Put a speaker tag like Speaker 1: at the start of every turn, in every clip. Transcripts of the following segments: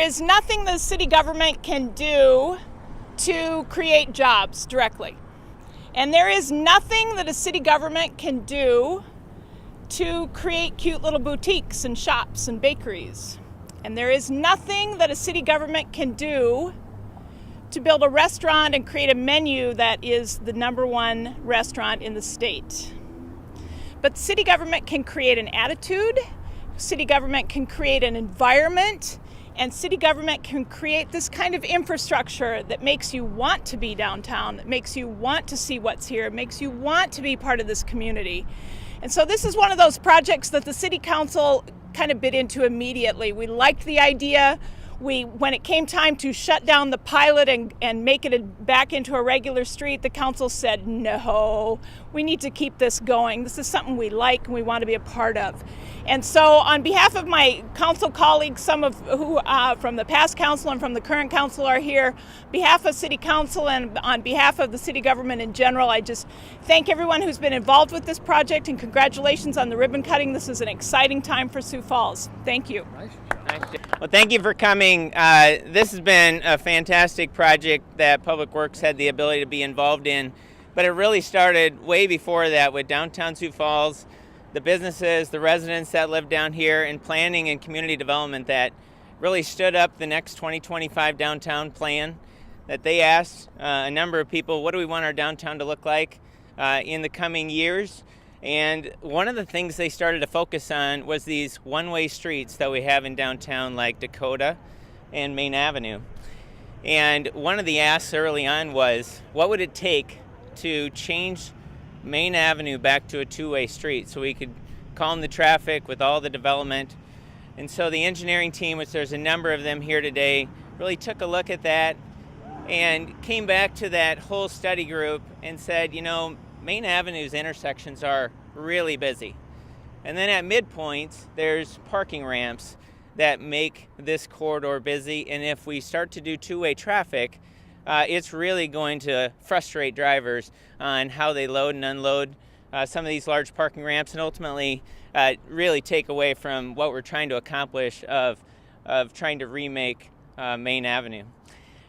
Speaker 1: is nothing the city government can do to create jobs directly. And there is nothing that a city government can do to create cute little boutiques and shops and bakeries. And there is nothing that a city government can do to build a restaurant and create a menu that is the #1 restaurant in the state. But city government can create an attitude, city government can create an environment, and city government can create this kind of infrastructure that makes you want to be downtown, that makes you want to see what's here, makes you want to be part of this community. And so this is one of those projects that the city council kind of bit into immediately. We liked the idea. When it came time to shut down the pilot and make it back into a regular street, the council said, no, we need to keep this going. This is something we like and we want to be a part of. And so on behalf of my council colleagues, some of who from the past council and from the current council are here, on behalf of city council and on behalf of the city government in general, I just thank everyone who's been involved with this project and congratulations on the ribbon cutting. This is an exciting time for Sioux Falls. Thank you.
Speaker 2: Nice. Well, thank you for coming. This has been a fantastic project that Public Works had the ability to be involved in, but it really started way before that with downtown Sioux Falls, the businesses, the residents that live down here, and planning and community development that really stood up the next 2025 downtown plan that they asked a number of people, what do we want our downtown to look like in the coming years? And one of the things they started to focus on was these one-way streets that we have in downtown, like Dakota and Main Avenue. And one of the asks early on was, what would it take to change Main Avenue back to a two-way street so we could calm the traffic with all the development? And so the engineering team, which there's a number of them here today, really took a look at that and came back to that whole study group and said, you know, Main Avenue's intersections are really busy. And then at midpoints, there's parking ramps that make this corridor busy. And if we start to do two-way traffic, it's really going to frustrate drivers on how they load and unload some of these large parking ramps and ultimately really take away from what we're trying to accomplish of trying to remake Main Avenue.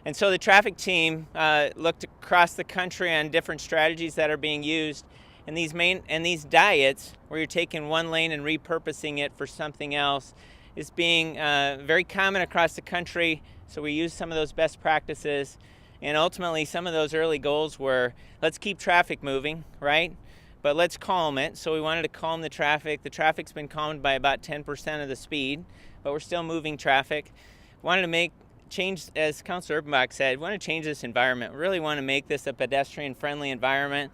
Speaker 2: And so the traffic team looked across the country on different strategies that are being used. And these diets, where you're taking one lane and repurposing it for something else, is being very common across the country. So we use some of those best practices. And ultimately, some of those early goals were, let's keep traffic moving, right? But let's calm it. So we wanted to calm the traffic. The traffic's been calmed by about 10% of the speed, but we're still moving traffic. Wanted to change, as Councilor Urbanbach said, we want to change this environment. We really want to make this a pedestrian-friendly environment.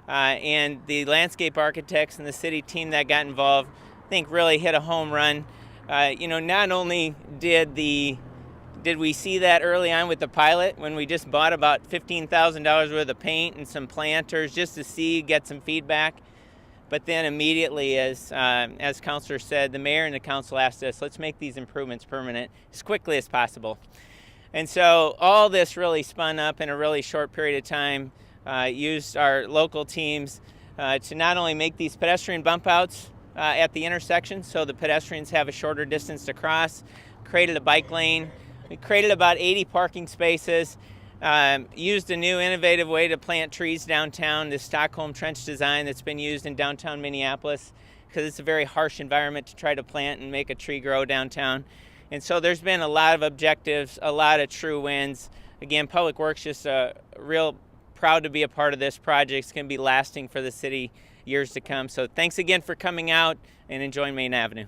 Speaker 2: And the landscape architects and the city team that got involved, I think, really hit a home run. Not only did we see that early on with the pilot when we just bought about $15,000 worth of paint and some planters just to get some feedback, but then immediately, as Councilor said, the mayor and the council asked us, let's make these improvements permanent as quickly as possible. And so all this really spun up in a really short period of time, used our local teams to not only make these pedestrian bump outs at the intersection so the pedestrians have a shorter distance to cross, created a bike lane. We created about 80 parking spaces, used a new innovative way to plant trees downtown, this Stockholm trench design that's been used in downtown Minneapolis, because it's a very harsh environment to try to plant and make a tree grow downtown. And so there's been a lot of objectives, a lot of true wins. Again, Public Works just real proud to be a part of this project. It's going to be lasting for the city years to come. So thanks again for coming out and enjoying Main Avenue.